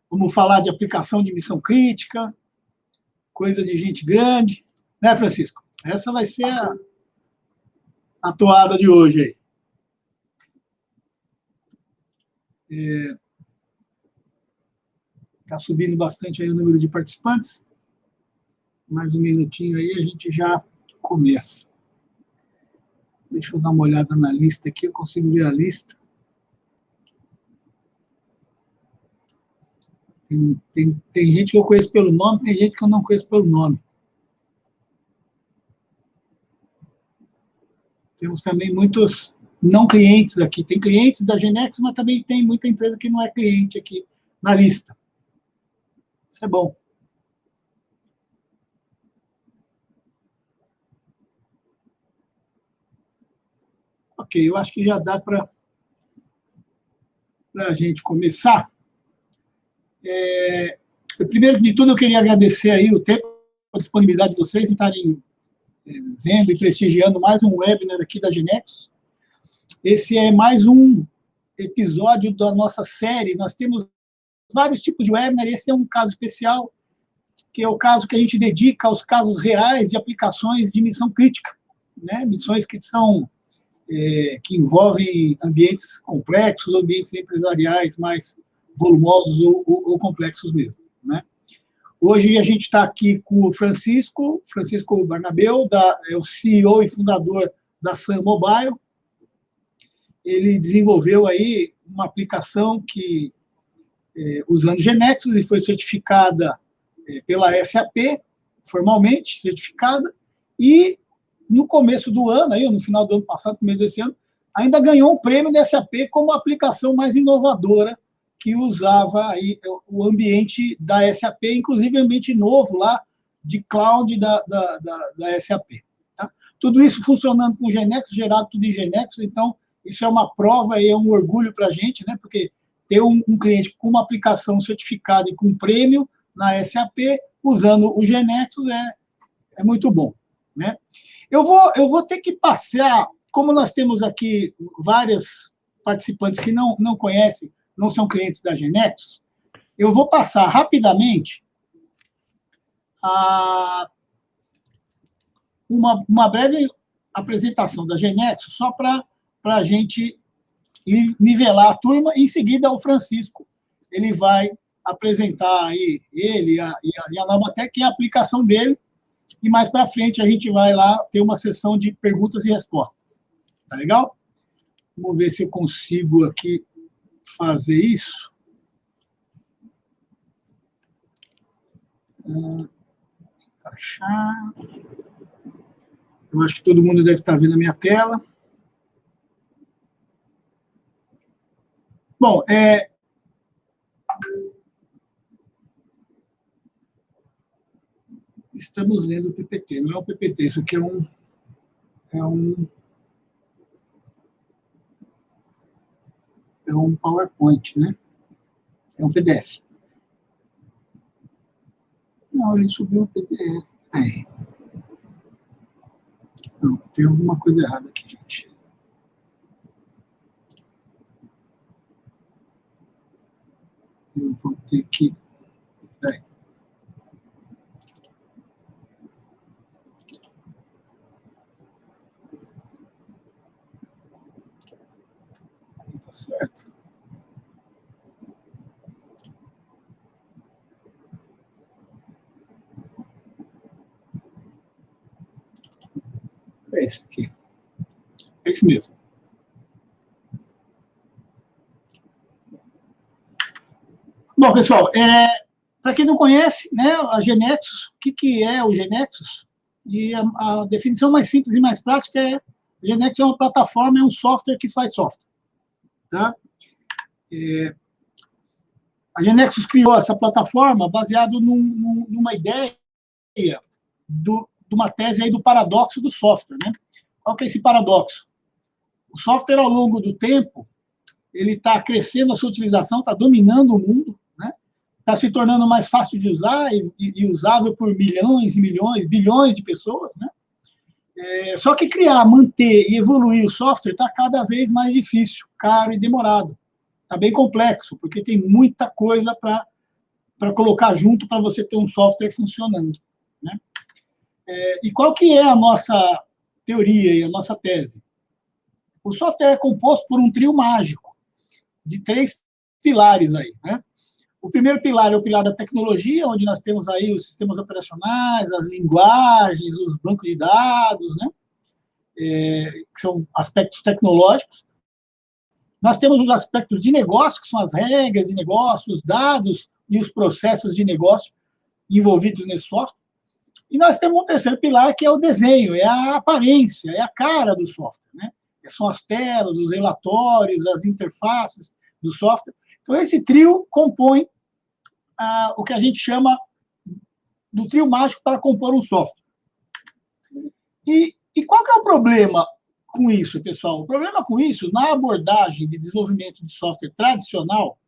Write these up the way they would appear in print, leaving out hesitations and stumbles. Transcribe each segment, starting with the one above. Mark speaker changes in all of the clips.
Speaker 1: Vamos falar de aplicação de missão crítica, coisa de gente grande, né, Francisco? Essa vai ser a toada de hoje aí. Está subindo bastante aí o número de participantes. Mais um minutinho aí, a gente já começa. Deixa eu dar uma olhada na lista aqui, eu consigo ver a lista. Tem gente que eu conheço pelo nome, tem gente que eu não conheço pelo nome. Temos também muitos não clientes aqui. Tem clientes da Genex, mas também tem muita empresa que não é cliente aqui na lista. Isso é bom. Ok, eu acho que já dá para a gente começar. Primeiro de tudo, eu queria agradecer aí o tempo, a disponibilidade de vocês em estarem vendo e prestigiando mais um webinar aqui da Genex. Esse é mais um episódio da nossa série. Nós temos vários tipos de webinar, esse é um caso especial, que é o caso que a gente dedica aos casos reais de aplicações de missão crítica, né? Missões que são que envolvem ambientes complexos, ambientes empresariais mais volumosos ou complexos mesmo, né? Hoje a gente está aqui com o Francisco Barnabeu, é o CEO e fundador da Sun Mobile. Ele desenvolveu aí uma aplicação que, usando Genexus, e foi certificada pela SAP, formalmente certificada, e no começo do ano, aí, no final do ano passado, no começo desse ano, ainda ganhou um prêmio da SAP como a aplicação mais inovadora que usava aí o ambiente da SAP, inclusive o ambiente novo lá de cloud da SAP. Tá? Tudo isso funcionando com Genexus, gerado tudo em Genexus, então isso é uma prova e é um orgulho para a gente, né? Porque ter um cliente com uma aplicação certificada e com prêmio na SAP, usando o Genexus, é muito bom, né? Eu vou ter que passear, como nós temos aqui vários participantes que não conhecem, não são clientes da Genexus, eu vou passar rapidamente uma breve apresentação da Genexus, só para a gente nivelar a turma, e em seguida o Francisco, ele vai apresentar aí, ele e a Nabatec, que é a aplicação dele, e mais para frente a gente vai lá ter uma sessão de perguntas e respostas. Tá legal? Vamos ver se eu consigo aqui fazer isso. Encaixar. Eu acho que todo mundo deve estar vendo a minha tela. Bom, estamos vendo o PPT, não é o PPT, isso aqui é um PowerPoint, né? É um PDF. Não, ele subiu o PDF. Não, tem alguma coisa errada aqui, gente. Eu vou ter que... Peraí. Tá certo. É esse aqui. É esse mesmo. Bom, pessoal, para quem não conhece, né, a Genexus, o que é o Genexus? E a definição mais simples e mais prática é: a Genexus é uma plataforma, é um software que faz software. Tá? A Genexus criou essa plataforma baseado numa ideia de uma tese aí do paradoxo do software, né? Qual que é esse paradoxo? O software, ao longo do tempo, ele está crescendo a sua utilização, está dominando o mundo, né? Está se tornando mais fácil de usar e usável por milhões e milhões, bilhões de pessoas, né? Só que criar, manter e evoluir o software está cada vez mais difícil, caro e demorado. Está bem complexo, porque tem muita coisa para para colocar junto para você ter um software funcionando, né? E qual que é a nossa teoria e a nossa tese? O software é composto por um trio mágico de 3 pilares aí, né? O primeiro pilar é o pilar da tecnologia, onde nós temos aí os sistemas operacionais, as linguagens, os bancos de dados, né? Que são aspectos tecnológicos. Nós temos os aspectos de negócio, que são as regras de negócio, os dados e os processos de negócio envolvidos nesse software. E nós temos um terceiro pilar, que é o desenho, é a aparência, é a cara do software, né? São as telas, os relatórios, as interfaces do software. Então, esse trio compõe o que a gente chama do trio mágico para compor um software. E qual que é o problema com isso, pessoal? O problema com isso, na abordagem de desenvolvimento de software tradicional,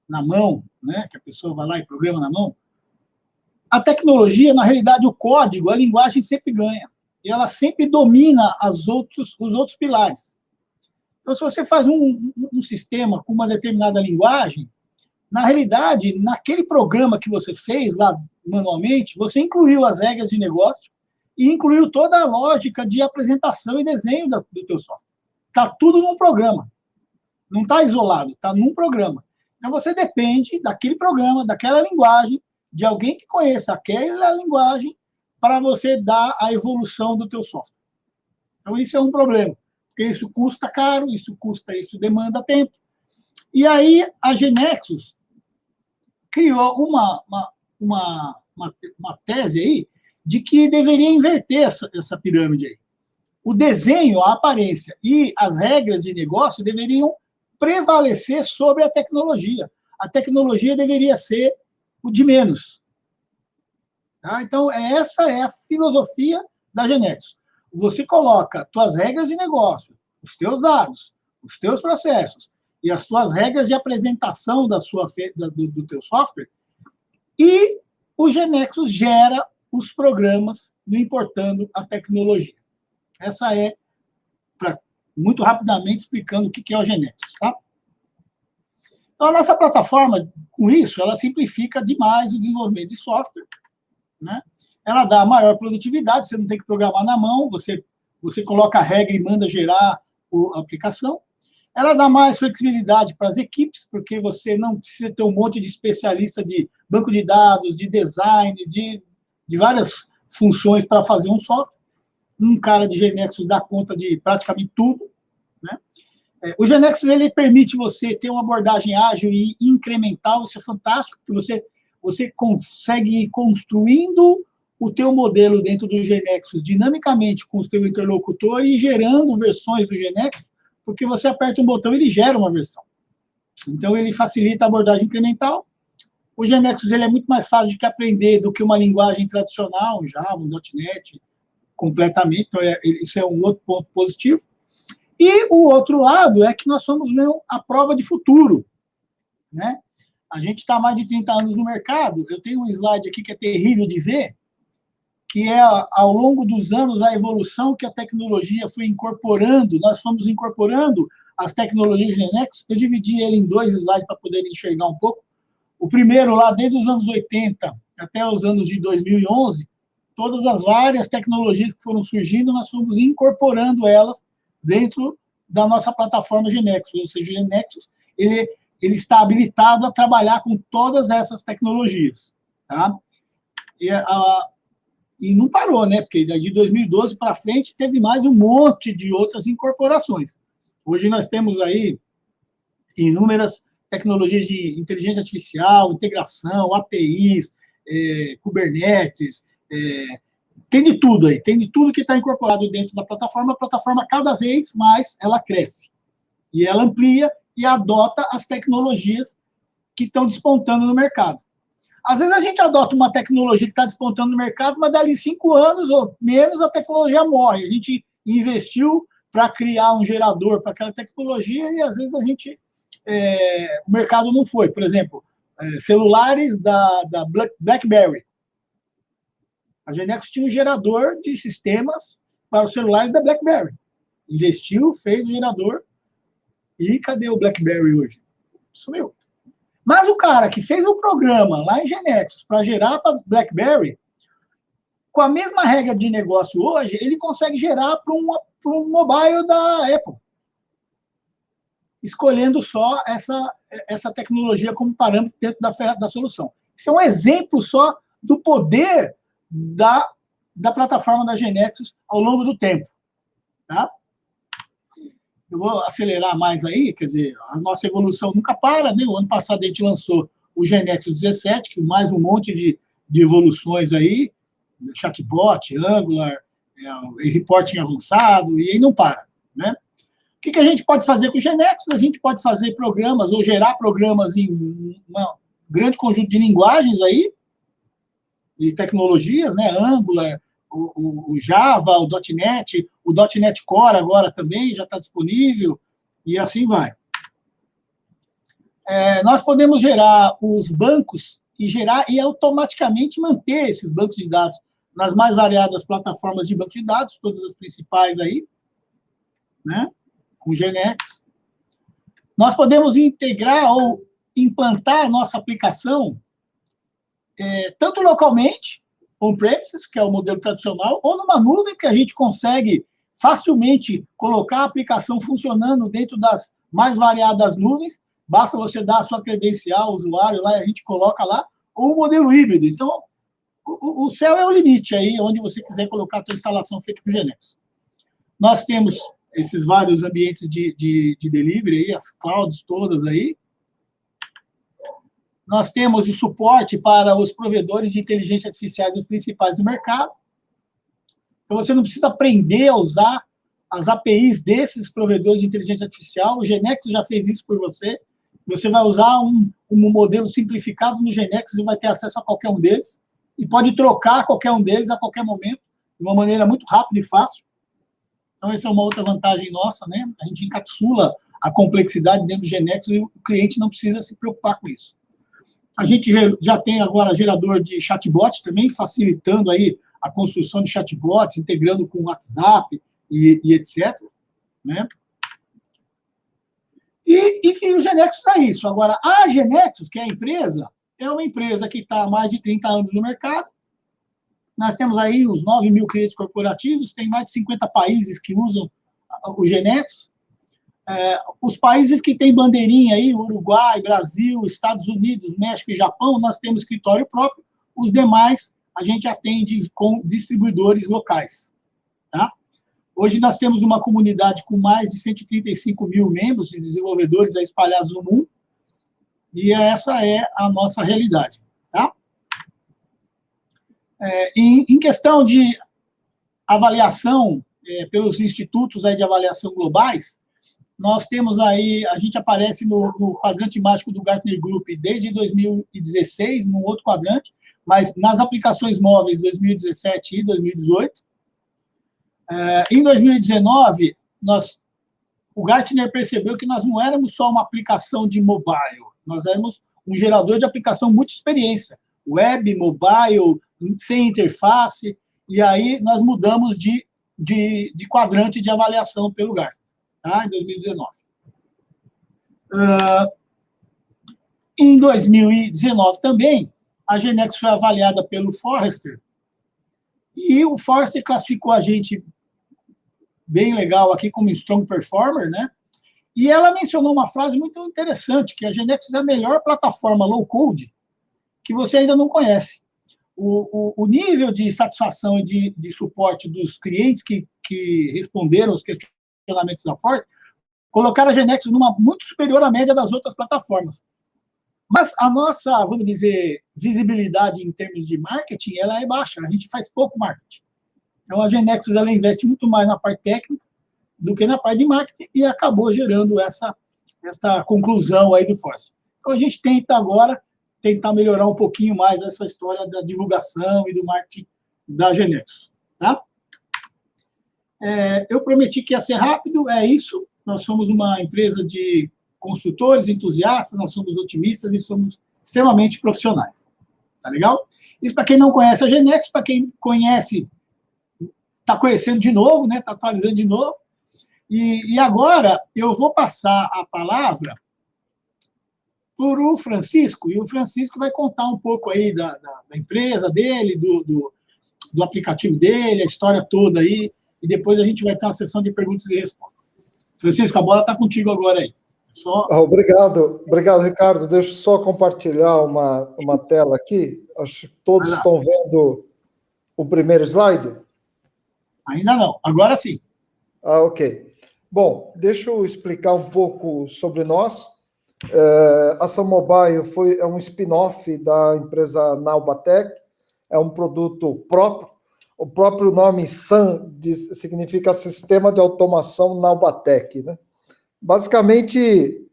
Speaker 1: na mão, né, que a pessoa vai lá e programa na mão, a tecnologia, na realidade, o código, a linguagem sempre ganha. E ela sempre domina os outros pilares. Então, se você faz um sistema com uma determinada linguagem, na realidade, naquele programa que você fez lá manualmente, você incluiu as regras de negócio e incluiu toda a lógica de apresentação e desenho do teu software. Está tudo num programa. Não está isolado, está num programa. Então, você depende daquele programa, daquela linguagem, de alguém que conheça aquela linguagem para você dar a evolução do teu software. Então, isso é um problema, porque isso custa caro, isso demanda tempo. E aí, a GeneXus criou uma tese aí de que deveria inverter essa pirâmide aí. O desenho, a aparência e as regras de negócio deveriam prevalecer sobre a tecnologia. A tecnologia deveria ser o de menos. Tá? Então, essa é a filosofia da GeneXus. Você coloca suas regras de negócio, os teus dados, os teus processos e as suas regras de apresentação do teu software, e o GeneXus gera os programas não importando a tecnologia. Essa é, muito rapidamente, explicando o que é o GeneXus. Tá? Então, a nossa plataforma, com isso, ela simplifica demais o desenvolvimento de software, né? Ela dá maior produtividade, você não tem que programar na mão, você coloca a regra e manda gerar a aplicação. Ela dá mais flexibilidade para as equipes, porque você não precisa ter um monte de especialista de banco de dados, de design, de várias funções para fazer um software. Um cara de GeneXus dá conta de praticamente tudo, né? O GeneXus, ele permite você ter uma abordagem ágil e incremental, isso é fantástico, porque você consegue ir construindo o teu modelo dentro do GeneXus dinamicamente com o teu interlocutor e gerando versões do GeneXus, porque você aperta um botão e ele gera uma versão. Então, ele facilita a abordagem incremental. O GeneXus, ele é muito mais fácil de aprender do que uma linguagem tradicional, um Java, um .NET, completamente. Então, isso é um outro ponto positivo. E o outro lado é que nós somos a prova de futuro, né? A gente está há mais de 30 anos no mercado. Eu tenho um slide aqui que é terrível de ver, que é, ao longo dos anos, a evolução que a tecnologia foi incorporando. Nós fomos incorporando as tecnologias GeneXus. Eu dividi ele em 2 slides para poder enxergar um pouco. O primeiro, lá desde os anos 80 até os anos de 2011, todas as várias tecnologias que foram surgindo, nós fomos incorporando elas dentro da nossa plataforma GeneXus. Ou seja, o GeneXus, ele está habilitado a trabalhar com todas essas tecnologias. Tá? E não parou, né? Porque de 2012 para frente teve mais um monte de outras incorporações. Hoje nós temos aí inúmeras tecnologias de inteligência artificial, integração, APIs, Kubernetes, tem de tudo aí, tem de tudo que está incorporado dentro da plataforma. A plataforma, cada vez mais, ela cresce. E ela amplia e adota as tecnologias que estão despontando no mercado. Às vezes a gente adota uma tecnologia que está despontando no mercado, mas dali 5 anos ou menos a tecnologia morre. A gente investiu para criar um gerador para aquela tecnologia e às vezes o mercado não foi. Por exemplo, celulares da BlackBerry. A GeneXus tinha um gerador de sistemas para os celulares da BlackBerry. Investiu, fez o gerador. E cadê o BlackBerry hoje? Sumiu. Mas o cara que fez o programa lá em GeneXus para gerar para BlackBerry, com a mesma regra de negócio hoje, ele consegue gerar para um mobile da Apple, escolhendo só essa tecnologia como parâmetro dentro da solução. Isso é um exemplo só do poder da plataforma da GeneXus ao longo do tempo. Tá? Eu vou acelerar mais aí, quer dizer, a nossa evolução nunca para, né? O ano passado a gente lançou o GeneXus 17, que mais um monte de evoluções aí, chatbot, Angular, reporting avançado, e aí não para, né? O que a gente pode fazer com o GeneXus? A gente pode fazer programas ou gerar programas em um grande conjunto de linguagens aí, de tecnologias, né? Angular, o Java, o .NET Core agora também já está disponível, e assim vai. Nós podemos gerar os bancos e automaticamente manter esses bancos de dados nas mais variadas plataformas de banco de dados, todas as principais aí, né? Com GeneXus. Nós podemos integrar ou implantar a nossa aplicação tanto localmente, on-premises, que é o modelo tradicional, ou numa nuvem que a gente consegue facilmente colocar a aplicação funcionando dentro das mais variadas nuvens, basta você dar a sua credencial, o usuário lá, e a gente coloca lá, ou o modelo híbrido. Então, o céu é o limite aí, onde você quiser colocar a sua instalação feita com GeneXus. Nós temos esses vários ambientes de delivery, aí, as clouds todas aí. Nós temos o suporte para os provedores de inteligência artificial dos principais do mercado. Então, você não precisa aprender a usar as APIs desses provedores de inteligência artificial. O GeneXus já fez isso por você. Você vai usar um modelo simplificado no GeneXus e vai ter acesso a qualquer um deles. E pode trocar qualquer um deles a qualquer momento, de uma maneira muito rápida e fácil. Então, essa é uma outra vantagem nossa, né? A gente encapsula a complexidade dentro do GeneXus e o cliente não precisa se preocupar com isso. A gente já tem agora gerador de chatbot também, facilitando aí a construção de chatbots, integrando com o WhatsApp e etc. Né? E, enfim, o GeneXus é isso. Agora, a GeneXus, que é a empresa, é uma empresa que está há mais de 30 anos no mercado. Nós temos aí uns 9 mil clientes corporativos, tem mais de 50 países que usam o GeneXus. Os países que têm bandeirinha aí, Uruguai, Brasil, Estados Unidos, México e Japão, nós temos escritório próprio. Os demais, a gente atende com distribuidores locais. Tá? Hoje nós temos uma comunidade com mais de 135 mil membros de desenvolvedores aí espalhados no mundo, e essa é a nossa realidade. Tá? Em questão de avaliação pelos institutos aí de avaliação globais, nós temos aí, a gente aparece no quadrante mágico do Gartner Group desde 2016, num outro quadrante, mas nas aplicações móveis 2017 e 2018. Em 2019, o Gartner percebeu que nós não éramos só uma aplicação de mobile, nós éramos um gerador de aplicação muito experiência, web, mobile, sem interface, e aí nós mudamos de quadrante de avaliação pelo Gartner. Tá, em 2019. Em 2019 também, a GeneXus foi avaliada pelo Forrester, e o Forrester classificou a gente bem legal aqui como Strong Performer, né? E ela mencionou uma frase muito interessante, que a GeneXus é a melhor plataforma low-code que você ainda não conhece. O nível de satisfação e de suporte dos clientes que responderam os questionamentos da Forte, colocaram a GeneXus muito superior à média das outras plataformas. Mas a nossa, vamos dizer, visibilidade em termos de marketing, ela é baixa, a gente faz pouco marketing. Então, a GeneXus, ela investe muito mais na parte técnica do que na parte de marketing e acabou gerando essa conclusão aí do Force. Então, a gente tenta agora tentar melhorar um pouquinho mais essa história da divulgação e do marketing da GeneXus. Tá? Eu prometi que ia ser rápido, é isso. Nós somos uma empresa de consultores, entusiastas, nós somos otimistas e somos extremamente profissionais. Tá legal? Isso para quem não conhece a GeneXus, para quem conhece, está conhecendo de novo, né? Está atualizando de novo. E agora eu vou passar a palavra por o Francisco, e o Francisco vai contar um pouco aí da empresa dele, do aplicativo dele, a história toda aí, e depois a gente vai ter uma sessão de perguntas e respostas. Francisco, a bola está contigo agora aí.
Speaker 2: Obrigado, Ricardo. Deixa eu só compartilhar uma tela aqui. Acho que todos estão vendo o primeiro slide.
Speaker 1: Ainda não, agora sim.
Speaker 2: Ok. Bom, deixa eu explicar um pouco sobre nós. A Sun Mobile é um spin-off da empresa Naubatech, é um produto próprio. O próprio nome Sun significa Sistema de Automação Naubatech, né? Basicamente,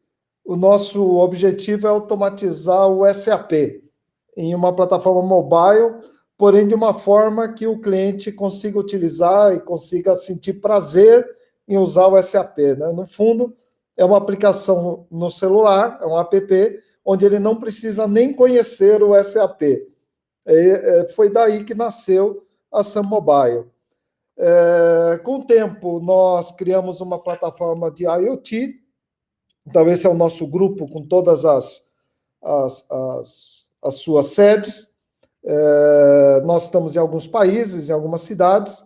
Speaker 2: o nosso objetivo é automatizar o SAP em uma plataforma mobile, porém de uma forma que o cliente consiga utilizar e consiga sentir prazer em usar o SAP, né? No fundo, é uma aplicação no celular, é um app, onde ele não precisa nem conhecer o SAP. Foi daí que nasceu a Sun Mobile. Com o tempo, nós criamos uma plataforma de IoT. Então, esse é o nosso grupo com todas as suas sedes. Nós estamos em alguns países, em algumas cidades.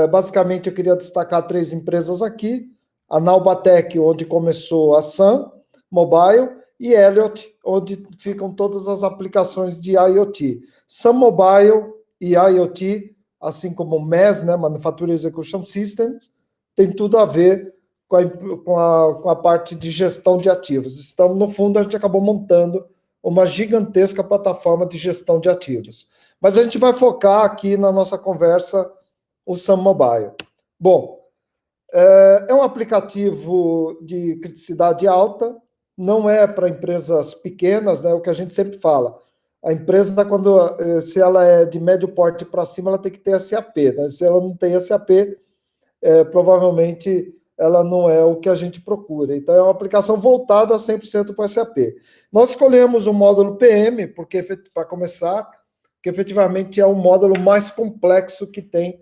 Speaker 2: Basicamente, eu queria destacar 3 empresas aqui. A Naubatech, onde começou a Sun Mobile, e Elliott, onde ficam todas as aplicações de IoT. Sun Mobile e IoT, assim como o MES, né, Manufacturing Execution Systems, tem tudo a ver com a parte de gestão de ativos. Então, no fundo, a gente acabou montando uma gigantesca plataforma de gestão de ativos. Mas a gente vai focar aqui na nossa conversa o Sun Mobile. Bom, é um aplicativo de criticidade alta, não é para empresas pequenas, né? O que a gente sempre fala. A empresa, se ela é de médio porte para cima, ela tem que ter SAP, né? Se ela não tem SAP, provavelmente ela não é o que a gente procura. Então, é uma aplicação voltada 100% para o SAP. Nós escolhemos o módulo PM, para começar, que efetivamente é o módulo mais complexo que tem,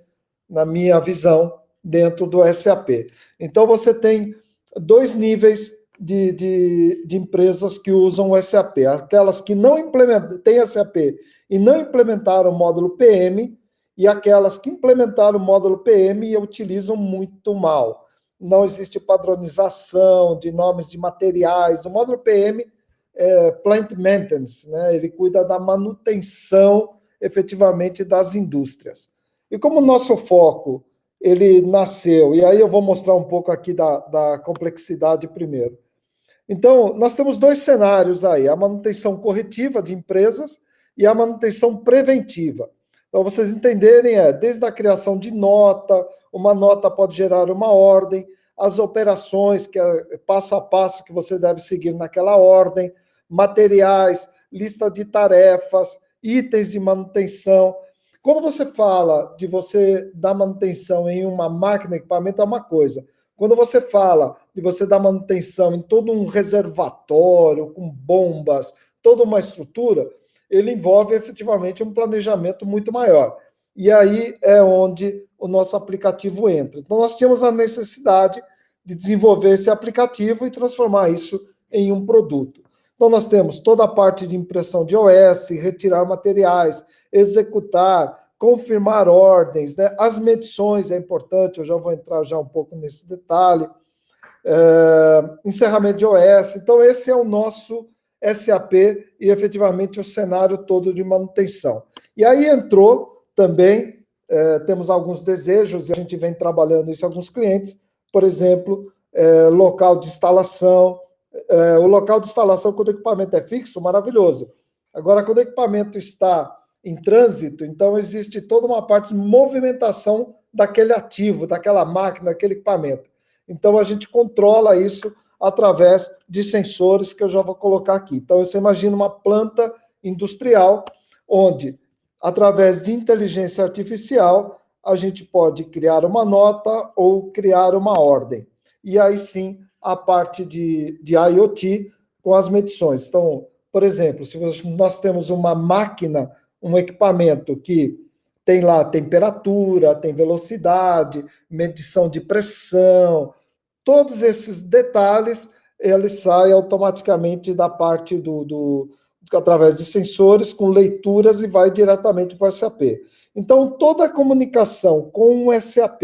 Speaker 2: na minha visão, dentro do SAP. Então, você tem 2 níveis de empresas que usam o SAP. Aquelas que não têm SAP e não implementaram o módulo PM, e aquelas que implementaram o módulo PM e utilizam muito mal. Não existe padronização de nomes de materiais. O módulo PM é Plant Maintenance, né? Ele cuida da manutenção, efetivamente, das indústrias. E como o nosso foco, ele nasceu, e aí eu vou mostrar um pouco aqui da complexidade primeiro. Então, nós temos 2 cenários aí, a manutenção corretiva de empresas e a manutenção preventiva. Para vocês entenderem, desde a criação de nota, uma nota pode gerar uma ordem, as operações, que é passo a passo que você deve seguir naquela ordem, materiais, lista de tarefas, itens de manutenção. Quando você fala de você dar manutenção em uma máquina, equipamento, é uma coisa. Quando você fala de você dar manutenção em todo um reservatório, com bombas, toda uma estrutura, ele envolve efetivamente um planejamento muito maior. E aí é onde o nosso aplicativo entra. Então, nós tínhamos a necessidade de desenvolver esse aplicativo e transformar isso em um produto. Então, nós temos toda a parte de impressão de OS, retirar materiais, executar, confirmar ordens, né? As medições é importante, eu já vou entrar já um pouco nesse detalhe. Encerramento de OS. Então, esse é o nosso SAP e, efetivamente, o cenário todo de manutenção. E aí entrou também, temos alguns desejos, e a gente vem trabalhando isso em alguns clientes, por exemplo, local de instalação. O local de instalação, quando o equipamento é fixo, maravilhoso. Agora, quando o equipamento está em trânsito, então existe toda uma parte de movimentação daquele ativo, daquela máquina, daquele equipamento. Então, a gente controla isso através de sensores que eu já vou colocar aqui. Então, você imagina uma planta industrial onde, através de inteligência artificial, a gente pode criar uma nota ou criar uma ordem. E aí sim, a parte de IoT com as medições. Então, por exemplo, se nós temos uma máquina, um equipamento que tem lá temperatura, tem velocidade, medição de pressão, todos esses detalhes ele sai automaticamente da parte através de sensores, com leituras, e vai diretamente para o SAP. Então, toda a comunicação com o SAP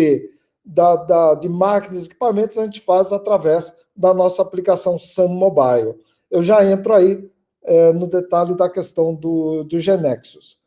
Speaker 2: de máquinas e equipamentos a gente faz através da nossa aplicação SAM Mobile. Eu já entro aí no detalhe da questão do GeneXus.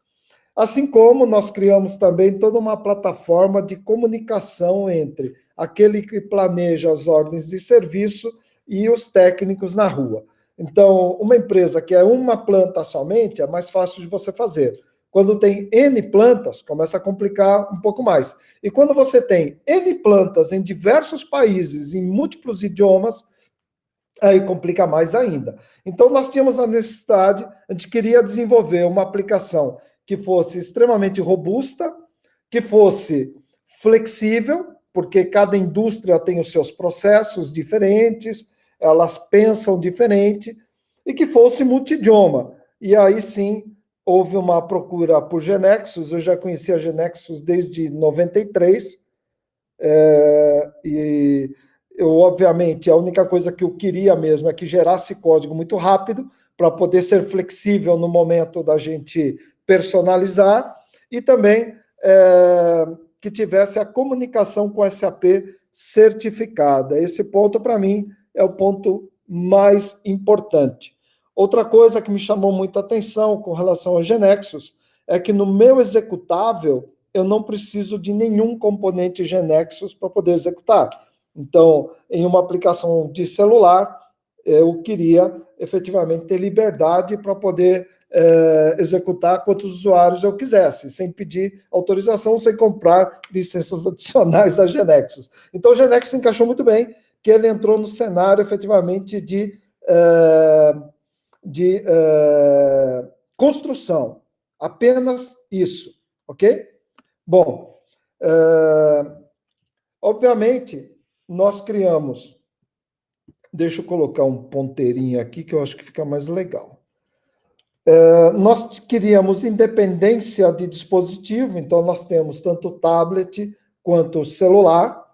Speaker 2: Assim como nós criamos também toda uma plataforma de comunicação entre aquele que planeja as ordens de serviço e os técnicos na rua. Então, uma empresa que é uma planta somente, é mais fácil de você fazer. Quando tem N plantas, começa a complicar um pouco mais. E quando você tem N plantas em diversos países, em múltiplos idiomas, aí complica mais ainda. Então, nós tínhamos a necessidade, a gente queria desenvolver uma aplicação que fosse extremamente robusta, que fosse flexível, porque cada indústria tem os seus processos diferentes, elas pensam diferente, e que fosse multidioma. E aí sim, houve uma procura por GeneXus, eu já conhecia a GeneXus desde 93, e eu, obviamente, a única coisa que eu queria mesmo é que gerasse código muito rápido, para poder ser flexível no momento da gente personalizar, e também que tivesse a comunicação com o SAP certificada. Esse ponto, para mim, é o ponto mais importante. Outra coisa que me chamou muita atenção com relação ao GeneXus é que no meu executável eu não preciso de nenhum componente GeneXus para poder executar. Então, em uma aplicação de celular, eu queria efetivamente ter liberdade para poder executar quantos usuários eu quisesse, sem pedir autorização, sem comprar licenças adicionais a GeneXus. Então, o GeneXus encaixou muito bem, que ele entrou no cenário efetivamente de construção. Apenas isso, ok? Bom, obviamente, nós criamos... Deixa eu colocar um ponteirinho aqui, que eu acho que fica mais legal. Nós queríamos independência de dispositivo, então nós temos tanto tablet quanto celular.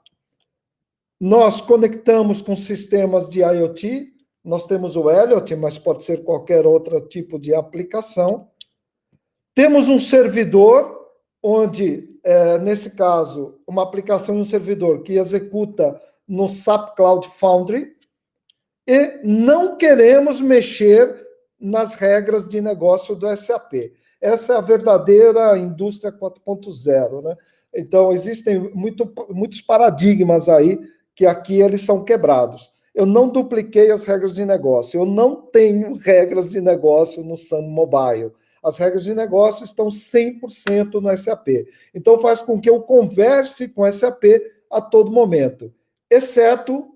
Speaker 2: Nós conectamos com sistemas de IoT, nós temos o Elliot, mas pode ser qualquer outro tipo de aplicação. Temos um servidor, onde, nesse caso, uma aplicação de um servidor que executa no SAP Cloud Foundry, e não queremos mexer nas regras de negócio do SAP. Essa é a verdadeira indústria 4.0, né? Então, existem muitos paradigmas aí que aqui eles são quebrados. Eu não dupliquei as regras de negócio, eu não tenho regras de negócio no SAM Mobile. As regras de negócio estão 100% no SAP. Então, faz com que eu converse com o SAP a todo momento, exceto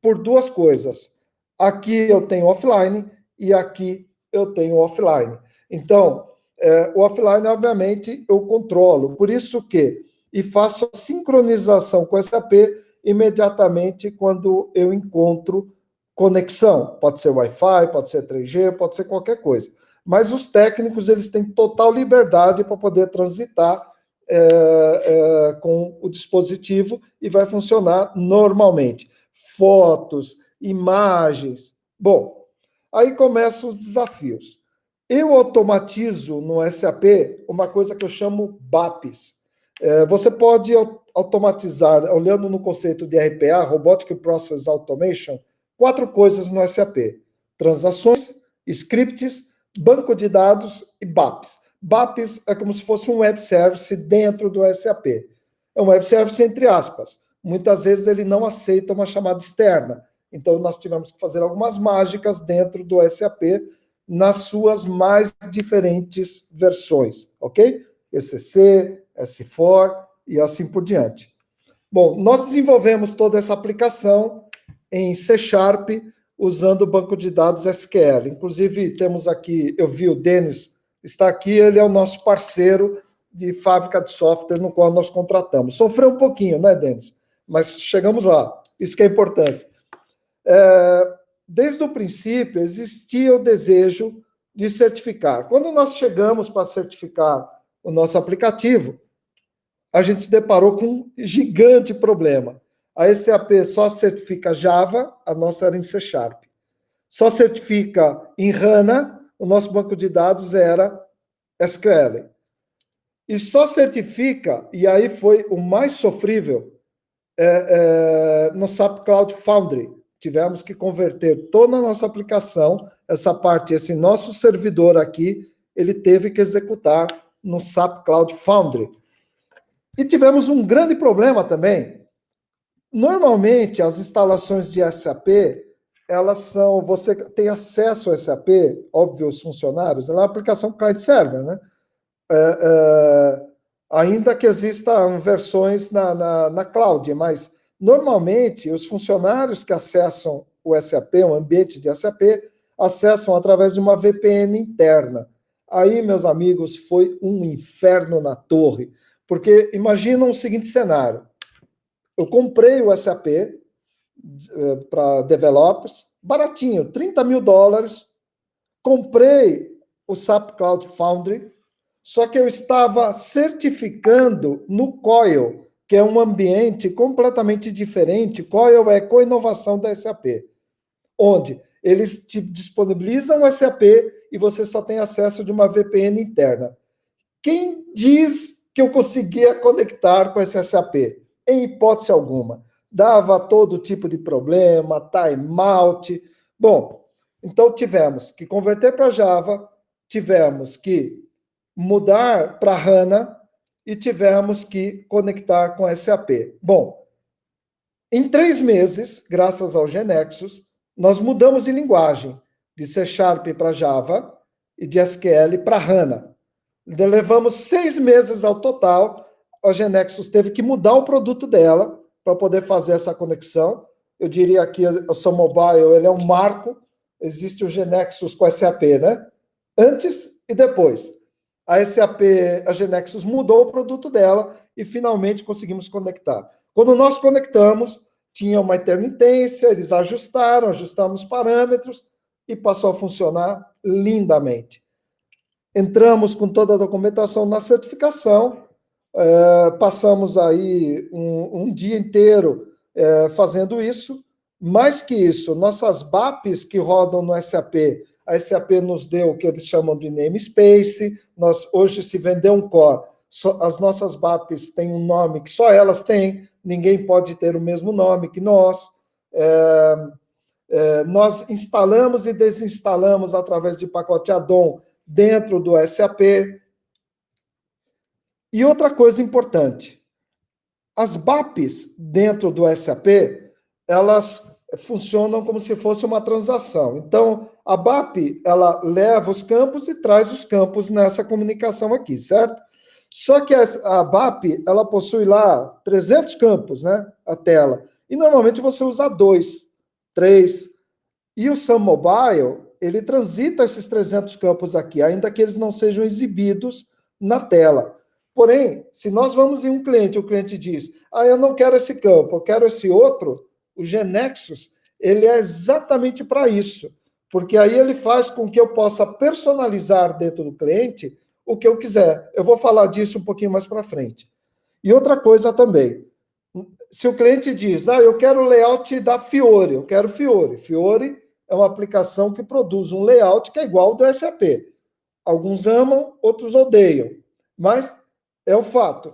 Speaker 2: por duas coisas. Aqui eu tenho offline e aqui eu tenho offline. Então, o offline, obviamente, eu controlo. Por isso que, e faço a sincronização com o SAP imediatamente quando eu encontro conexão. Pode ser Wi-Fi, pode ser 3G, pode ser qualquer coisa. Mas os técnicos, eles têm total liberdade para poder transitar com o dispositivo e vai funcionar normalmente. Fotos, imagens. Bom, aí começam os desafios. Eu automatizo no SAP uma coisa que eu chamo BAPs. Você pode automatizar, olhando no conceito de RPA, Robotic Process Automation, 4 coisas no SAP: transações, scripts, banco de dados e BAPs. BAPs é como se fosse um web service dentro do SAP. É um web service entre aspas. Muitas vezes ele não aceita uma chamada externa. Então, nós tivemos que fazer algumas mágicas dentro do SAP nas suas mais diferentes versões, ok? ECC, S4 e assim por diante. Bom, nós desenvolvemos toda essa aplicação em C#, usando o banco de dados SQL. Inclusive, temos aqui, eu vi o Denis está aqui, ele é o nosso parceiro de fábrica de software no qual nós contratamos. Sofreu um pouquinho, né, Denis? Mas chegamos lá, isso que é importante. Desde o princípio, existia o desejo de certificar. Quando nós chegamos para certificar o nosso aplicativo, a gente se deparou com um gigante problema. A SAP só certifica Java, a nossa era em C#. Só certifica em HANA, o nosso banco de dados era SQL. E só certifica, e aí foi o mais sofrível, no SAP Cloud Foundry. Tivemos que converter toda a nossa aplicação, essa parte, esse nosso servidor aqui, ele teve que executar no SAP Cloud Foundry. E tivemos um grande problema também. Normalmente, as instalações de SAP, elas são, você tem acesso ao SAP, óbvio, os funcionários, ela é uma aplicação client-server, né? Ainda que existam versões na cloud, mas normalmente os funcionários que acessam o SAP, o ambiente de SAP, acessam através de uma VPN interna. Aí, meus amigos, foi um inferno na torre, porque imaginam o seguinte cenário: eu comprei o SAP para developers, baratinho, $30 mil, comprei o SAP Cloud Foundry, só que eu estava certificando no COIL, que é um ambiente completamente diferente. COIL é co-inovação da SAP, onde eles te disponibilizam o SAP e você só tem acesso de uma VPN interna. Quem diz que eu conseguia conectar com esse SAP? Em hipótese alguma. Dava todo tipo de problema, timeout. Bom, então tivemos que converter para Java, tivemos que mudar para HANA e tivemos que conectar com SAP. Bom, em 3 meses, graças ao GeneXus, nós mudamos de linguagem, de C# para Java e de SQL para HANA. Levamos 6 meses ao total. A GeneXus teve que mudar o produto dela para poder fazer essa conexão. Eu diria que o Sun Mobile ele é um marco. Existe o GeneXus com SAP, né? Antes e depois. A SAP, a GeneXus mudou o produto dela e finalmente conseguimos conectar. Quando nós conectamos, tinha uma intermitência, eles ajustamos parâmetros e passou a funcionar lindamente. Entramos com toda a documentação na certificação, passamos aí um dia inteiro fazendo isso. Mais que isso, nossas BAPs que rodam no SAP, a SAP nos deu o que eles chamam de namespace. Hoje, se vender um core, as nossas BAPs têm um nome que só elas têm, ninguém pode ter o mesmo nome que nós. Nós instalamos e desinstalamos através de pacote add-on dentro do SAP. E outra coisa importante, as BAPs dentro do SAP, elas funcionam como se fosse uma transação. Então, a BAP, ela leva os campos e traz os campos nessa comunicação aqui, certo? Só que a BAP, ela possui lá 300 campos, né? A tela. E normalmente você usa 2, 3. E o Sun Mobile, ele transita esses 300 campos aqui, ainda que eles não sejam exibidos na tela. Porém, se nós vamos em um cliente, o cliente diz, eu não quero esse campo, eu quero esse outro, o GeneXus, ele é exatamente para isso, porque aí ele faz com que eu possa personalizar dentro do cliente o que eu quiser. Eu vou falar disso um pouquinho mais para frente. E outra coisa também, se o cliente diz, eu quero o layout da Fiori, eu quero Fiori. Fiori é uma aplicação que produz um layout que é igual ao do SAP. Alguns amam, outros odeiam, mas é o fato.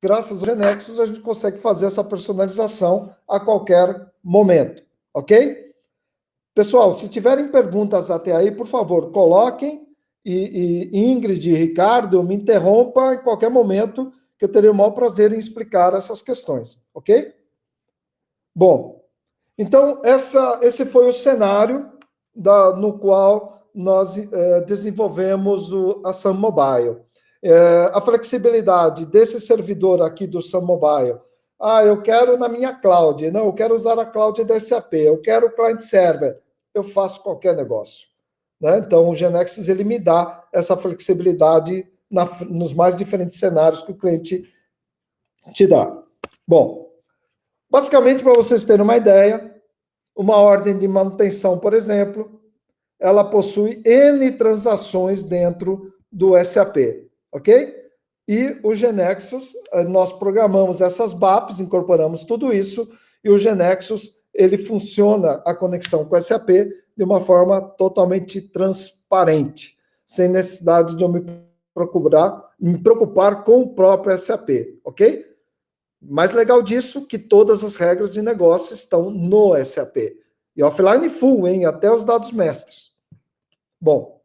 Speaker 2: Graças ao GeneXus, a gente consegue fazer essa personalização a qualquer momento, ok? Pessoal, se tiverem perguntas até aí, por favor, coloquem, e Ingrid e Ricardo, me interrompa em qualquer momento, que eu terei o maior prazer em explicar essas questões, ok? Bom, então, esse foi o cenário no qual nós desenvolvemos a Sun Mobile. A flexibilidade desse servidor aqui do Sun Mobile. Eu quero na minha cloud. Não, eu quero usar a cloud da SAP. Eu quero o client server. Eu faço qualquer negócio. Né? Então, o GeneXus ele me dá essa flexibilidade nos mais diferentes cenários que o cliente te dá. Bom, basicamente, para vocês terem uma ideia, uma ordem de manutenção, por exemplo, ela possui N transações dentro do SAP. Ok? E o GeneXus, nós programamos essas BAPs, incorporamos tudo isso, e o GeneXus, ele funciona a conexão com o SAP de uma forma totalmente transparente, sem necessidade de eu me preocupar com o próprio SAP, ok? Mais legal disso que todas as regras de negócio estão no SAP. E offline full, hein? Até os dados mestres. Bom,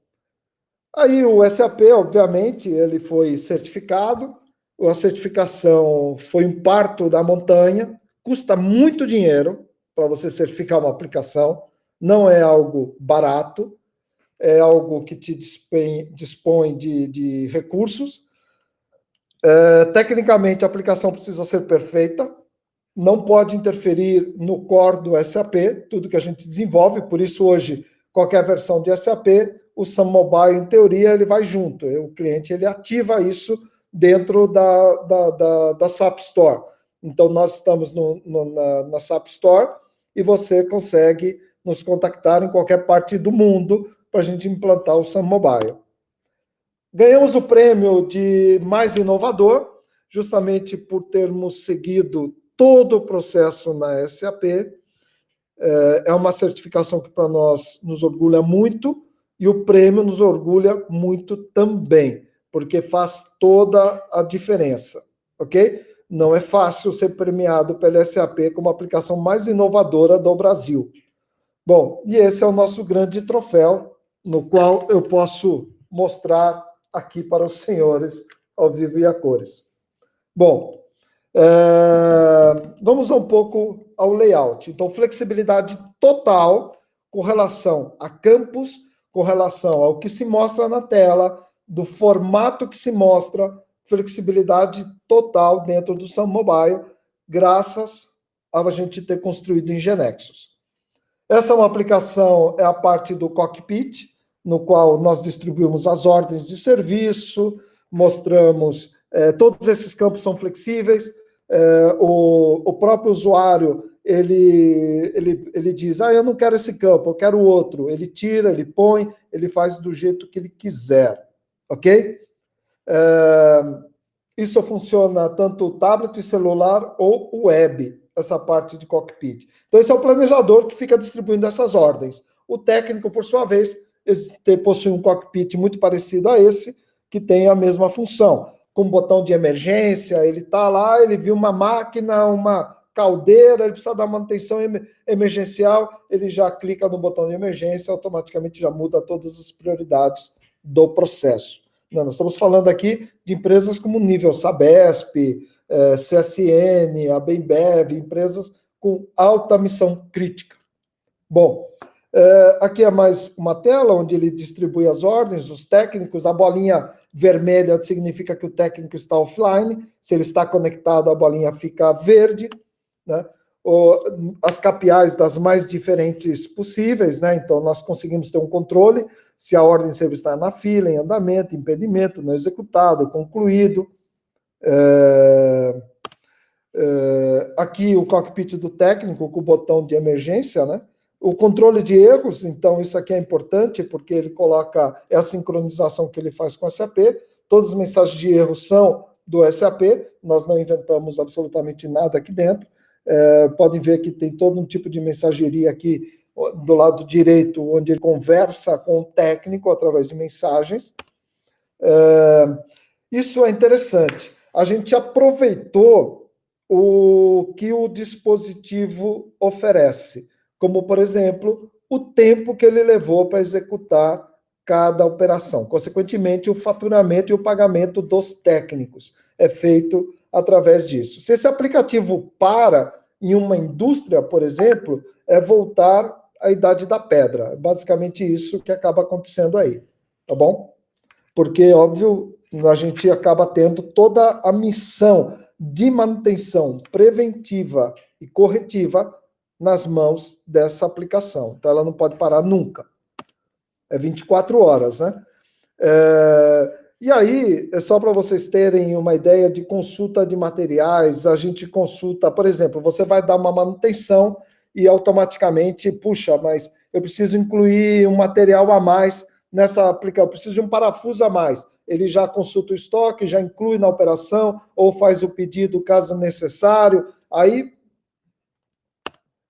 Speaker 2: aí o SAP, obviamente, ele foi certificado, a certificação foi um parto da montanha, custa muito dinheiro para você certificar uma aplicação, não é algo barato, é algo que te dispõe de recursos. Tecnicamente, a aplicação precisa ser perfeita, não pode interferir no core do SAP, tudo que a gente desenvolve, por isso hoje, qualquer versão de SAP, o Sun Mobile, em teoria, ele vai junto, o cliente ele ativa isso dentro da SAP Store. Então, nós estamos na SAP Store e você consegue nos contactar em qualquer parte do mundo para a gente implantar o Sun Mobile. Ganhamos o prêmio de mais inovador, justamente por termos seguido todo o processo na SAP. É uma certificação que para nós nos orgulha muito e o prêmio nos orgulha muito também, porque faz toda a diferença, ok? Não é fácil ser premiado pela SAP como a aplicação mais inovadora do Brasil. Bom, e esse é o nosso grande troféu, no qual eu posso mostrar aqui para os senhores, ao vivo e a cores. Bom, vamos um pouco ao layout. Então, flexibilidade total com relação a campos, com relação ao que se mostra na tela, do formato que se mostra, flexibilidade total dentro do Sun Mobile, graças a gente ter construído em Genexus. Essa é uma aplicação, é a parte do cockpit, no qual nós distribuímos as ordens de serviço, mostramos, todos esses campos são flexíveis, o próprio usuário, ele diz, eu não quero esse campo, eu quero outro, ele tira, ele põe, ele faz do jeito que ele quiser, ok? Isso funciona tanto tablet, celular ou web, essa parte de cockpit. Então, esse é o planejador que fica distribuindo essas ordens. O técnico, por sua vez, possui um cockpit muito parecido a esse, que tem a mesma função. Com botão de emergência, ele está lá, ele viu uma máquina, uma caldeira, ele precisa dar manutenção emergencial, ele já clica no botão de emergência, automaticamente já muda todas as prioridades do processo. Nós estamos falando aqui de empresas como nível Sabesp, CSN, a Bembev, empresas com alta missão crítica. Bom, aqui é mais uma tela onde ele distribui as ordens, os técnicos, a bolinha vermelha significa que o técnico está offline, se ele está conectado, a bolinha fica verde, né? As KPIs das mais diferentes possíveis, né? Então, nós conseguimos ter um controle se a ordem de serviço está na fila, em andamento, impedimento, não executado, concluído. Aqui o cockpit do técnico com o botão de emergência, né? O controle de erros, então isso aqui é importante porque ele coloca a sincronização que ele faz com o SAP, todas as mensagens de erro são do SAP, nós não inventamos absolutamente nada aqui dentro, podem ver que tem todo um tipo de mensageria aqui do lado direito, onde ele conversa com o técnico através de mensagens. Isso é interessante. A gente aproveitou o que o dispositivo oferece, como, por exemplo, o tempo que ele levou para executar cada operação. Consequentemente, o faturamento e o pagamento dos técnicos é feito através disso. Se esse aplicativo para em uma indústria, por exemplo, é voltar à idade da pedra. É basicamente isso que acaba acontecendo aí, tá bom? Porque, óbvio, a gente acaba tendo toda a missão de manutenção preventiva e corretiva nas mãos dessa aplicação. Então, ela não pode parar nunca. É 24 horas, né? E aí, é só para vocês terem uma ideia de consulta de materiais, a gente consulta, por exemplo, você vai dar uma manutenção e automaticamente, puxa, mas eu preciso incluir um material a mais nessa aplicação, eu preciso de um parafuso a mais. Ele já consulta o estoque, já inclui na operação, ou faz o pedido caso necessário, aí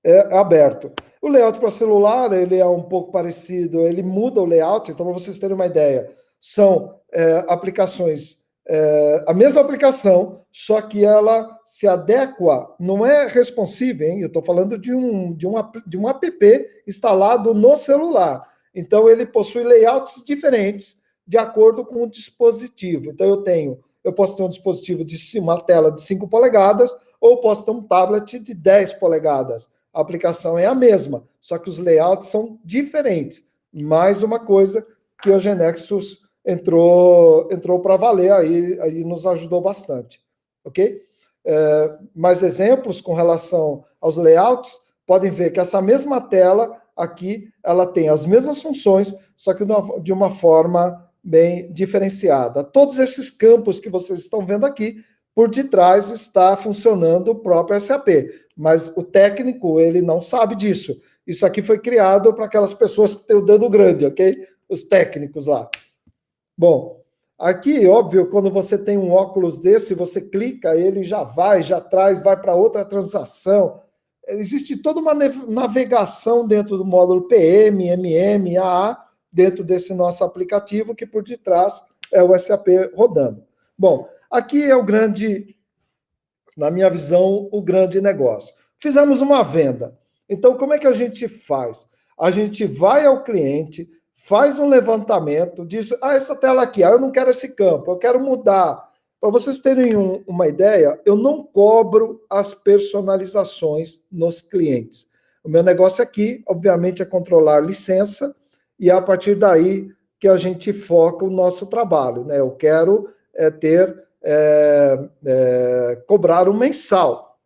Speaker 2: é aberto. O layout para celular, ele é um pouco parecido, ele muda o layout, então, para vocês terem uma ideia, são aplicações, a mesma aplicação, só que ela se adequa, não é responsive, hein? Eu estou falando de um app instalado no celular. Então, ele possui layouts diferentes de acordo com o dispositivo. Então, eu posso ter um dispositivo de uma tela de 5 polegadas, ou posso ter um tablet de 10 polegadas. A aplicação é a mesma, só que os layouts são diferentes. Mais uma coisa que o Genexus entrou para valer, aí nos ajudou bastante. Ok? Mais exemplos com relação aos layouts, podem ver que essa mesma tela aqui, ela tem as mesmas funções, só que de uma forma bem diferenciada. Todos esses campos que vocês estão vendo aqui, por detrás está funcionando o próprio SAP, mas o técnico, ele não sabe disso. Isso aqui foi criado para aquelas pessoas que têm o dedo grande, ok? Os técnicos lá. Bom, aqui, óbvio, quando você tem um óculos desse, você clica, ele já traz, vai para outra transação. Existe toda uma navegação dentro do módulo PM, MM, AA, dentro desse nosso aplicativo, que por detrás é o SAP rodando. Bom, aqui é na minha visão, o grande negócio. Fizemos uma venda. Então, como é que a gente faz? A gente vai ao cliente, faz um levantamento, diz, essa tela aqui, eu não quero esse campo, eu quero mudar. Para vocês terem uma ideia, eu não cobro as personalizações nos clientes. O meu negócio aqui, obviamente, é controlar licença, e é a partir daí que a gente foca o nosso trabalho, né? Eu quero cobrar um mensal.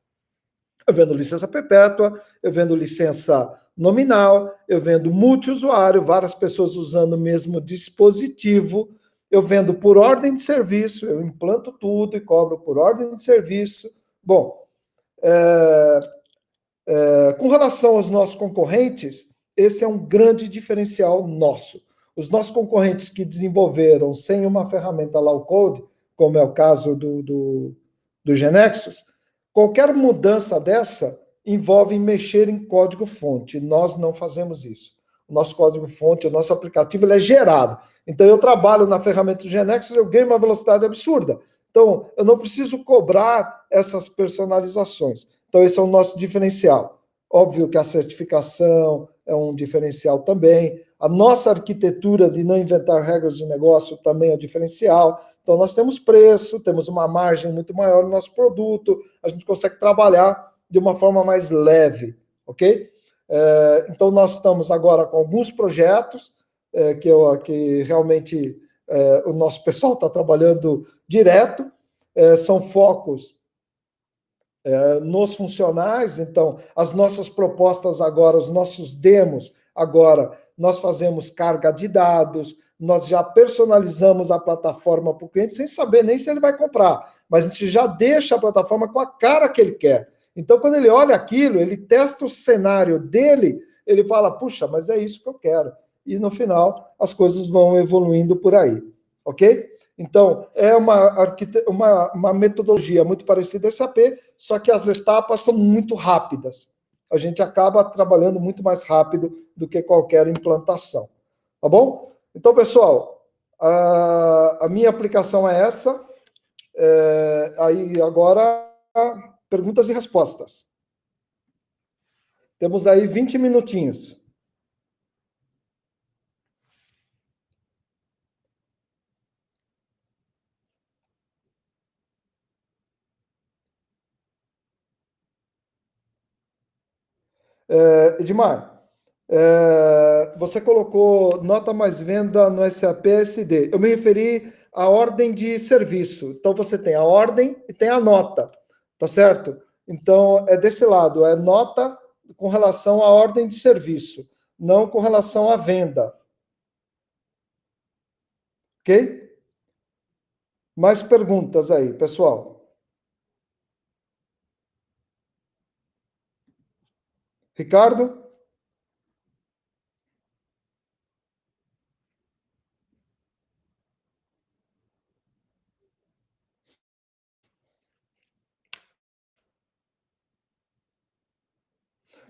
Speaker 2: Eu vendo licença perpétua, eu vendo licença nominal, eu vendo multiusuário, várias pessoas usando o mesmo dispositivo, eu vendo por ordem de serviço, eu implanto tudo e cobro por ordem de serviço. Bom, com relação aos nossos concorrentes, esse é um grande diferencial nosso. Os nossos concorrentes que desenvolveram sem uma ferramenta low-code, como é o caso do Genexus, qualquer mudança dessa envolve mexer em código-fonte. Nós não fazemos isso. O nosso código-fonte, o nosso aplicativo, ele é gerado. Então, eu trabalho na ferramenta do Genexus, eu ganho uma velocidade absurda. Então, eu não preciso cobrar essas personalizações. Então, esse é o nosso diferencial. Óbvio que a certificação é um diferencial também. A nossa arquitetura de não inventar regras de negócio também é um diferencial. Então, nós temos preço, temos uma margem muito maior no nosso produto, a gente consegue trabalhar de uma forma mais leve, ok? Então, nós estamos agora com alguns projetos que realmente o nosso pessoal está trabalhando direto, são focos nos funcionais, então, as nossas propostas agora, os nossos demos, agora, nós fazemos carga de dados, nós já personalizamos a plataforma para o cliente sem saber nem se ele vai comprar, mas a gente já deixa a plataforma com a cara que ele quer. Então, quando ele olha aquilo, ele testa o cenário dele, ele fala, puxa, mas é isso que eu quero. E no final, as coisas vão evoluindo por aí, ok? Então, é uma metodologia muito parecida a SAP, só que as etapas são muito rápidas. A gente acaba trabalhando muito mais rápido do que qualquer implantação. Tá bom? Então, pessoal, a minha aplicação é essa. Aí, agora, perguntas e respostas. Temos aí 20 minutinhos. Edmar, você colocou nota mais venda no SAP SD. Eu me referi à ordem de serviço. Então, você tem a ordem e tem a nota, tá certo? Então, é desse lado, é nota com relação à ordem de serviço, não com relação à venda. Ok? Mais perguntas aí, pessoal? Ricardo?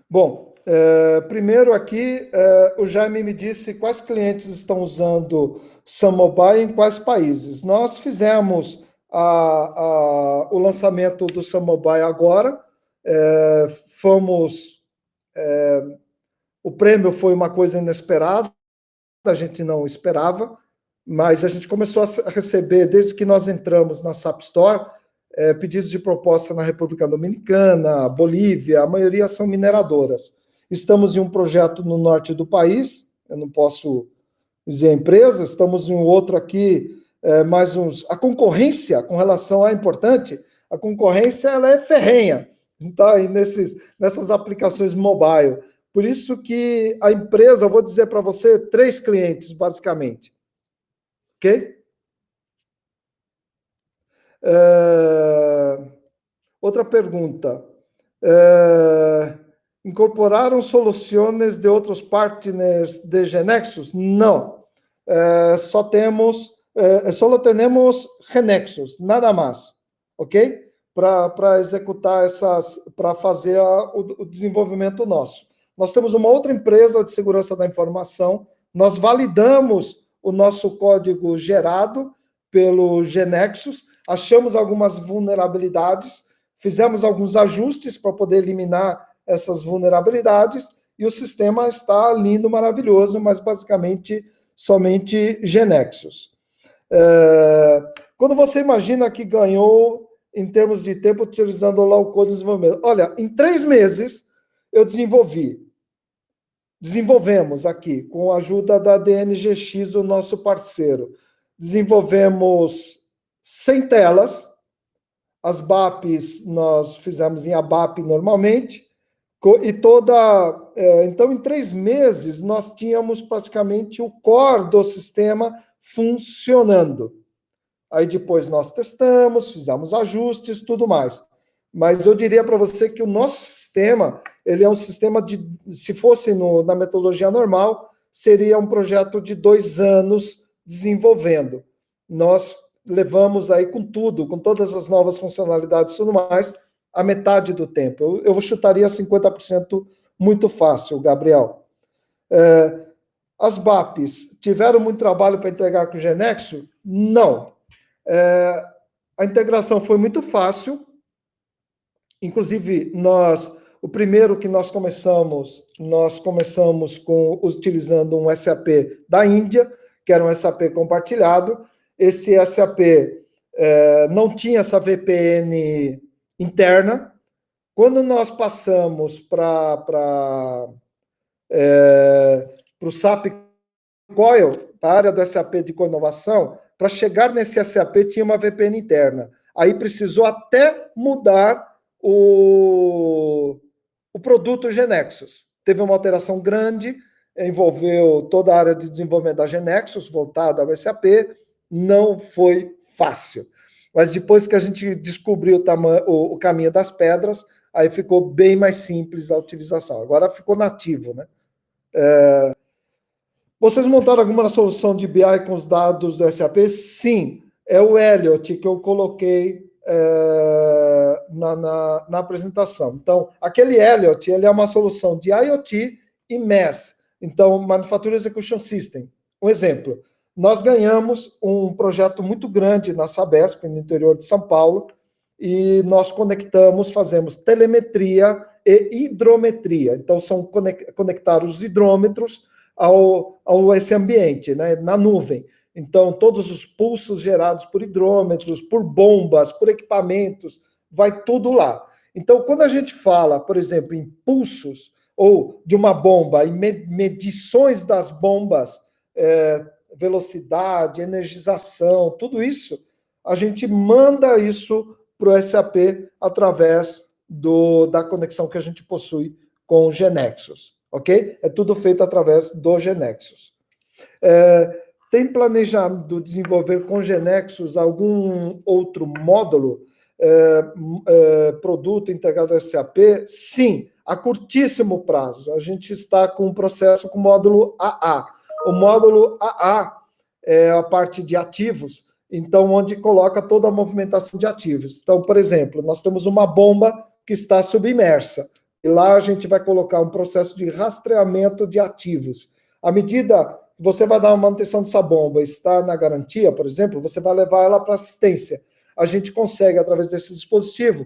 Speaker 2: Bom, Primeiro aqui, o Jaime me disse quais clientes estão usando Sun Mobile em quais países. Nós fizemos o lançamento do Sun Mobile agora, o prêmio foi uma coisa inesperada, a gente não esperava, mas a gente começou a receber, desde que nós entramos na SAP Store, pedidos de proposta na República Dominicana, Bolívia, a maioria são mineradoras. Estamos em um projeto no norte do país, eu não posso dizer a empresa, estamos em um outro aqui, a concorrência com relação a importante, a concorrência ela é ferrenha, tá? E nessas aplicações mobile. Por isso que a empresa, eu vou dizer para você, 3 clientes, basicamente. Ok? Outra pergunta. Incorporaram soluções de outros partners de GeneXus? Não. Solo temos GeneXus, nada mais. Ok? Para executar para fazer o desenvolvimento nosso. Nós temos uma outra empresa de segurança da informação, nós validamos o nosso código gerado pelo GeneXus, achamos algumas vulnerabilidades, fizemos alguns ajustes para poder eliminar essas vulnerabilidades, e o sistema está lindo, maravilhoso, mas basicamente somente GeneXus. Quando você imagina que ganhou em termos de tempo utilizando o low code desenvolvimento? Olha, em 3 meses eu desenvolvemos aqui, com a ajuda da DNGX, o nosso parceiro, desenvolvemos 100 telas, as BAPs nós fizemos em ABAP normalmente, então, em 3 meses, nós tínhamos praticamente o core do sistema funcionando. Aí depois nós testamos, fizemos ajustes, tudo mais. Mas eu diria para você que o nosso sistema, ele é um sistema se fosse na metodologia normal, seria um projeto de 2 anos desenvolvendo. Nós levamos aí com tudo, com todas as novas funcionalidades e tudo mais, a metade do tempo. Eu chutaria 50% muito fácil, Gabriel. As BAPs tiveram muito trabalho para entregar com o GeneXus? Não. A integração foi muito fácil. Inclusive, o primeiro que nós começamos utilizando um SAP da Índia, que era um SAP compartilhado. Esse SAP não tinha essa VPN interna. Quando nós passamos para o SAP Coil, a área do SAP de coinovação, para chegar nesse SAP tinha uma VPN interna. Aí precisou até mudar o produto GeneXus. Teve uma alteração grande, envolveu toda a área de desenvolvimento da GeneXus, voltada ao SAP, não foi fácil. Mas depois que a gente descobriu o caminho das pedras, aí ficou bem mais simples a utilização. Agora ficou nativo, né? Vocês montaram alguma solução de BI com os dados do SAP? Sim, é o Elliot que eu coloquei na apresentação. Então, aquele Elliot, ele é uma solução de IoT e MES, então, Manufacturing Execution System. Um exemplo, nós ganhamos um projeto muito grande na Sabesp, no interior de São Paulo, e nós fazemos telemetria e hidrometria. Então, são conectar os hidrômetros a esse ambiente, né, na nuvem. Então, todos os pulsos gerados por hidrômetros, por bombas, por equipamentos, vai tudo lá. Então, quando a gente fala, por exemplo, em pulsos ou de uma bomba, em medições das bombas, velocidade, energização, tudo isso, a gente manda isso para o SAP através da conexão que a gente possui com o GeneXus, ok? É tudo feito através do GeneXus. Tem planejado desenvolver com GeneXus algum outro módulo, produto integrado ao SAP? Sim, a curtíssimo prazo. A gente está com um processo com o módulo AA. O módulo AA é a parte de ativos, então, onde coloca toda a movimentação de ativos. Então, por exemplo, nós temos uma bomba que está submersa. E lá a gente vai colocar um processo de rastreamento de ativos. À medida que você vai dar uma manutenção dessa bomba, está na garantia, por exemplo, você vai levar ela para assistência. A gente consegue, através desse dispositivo,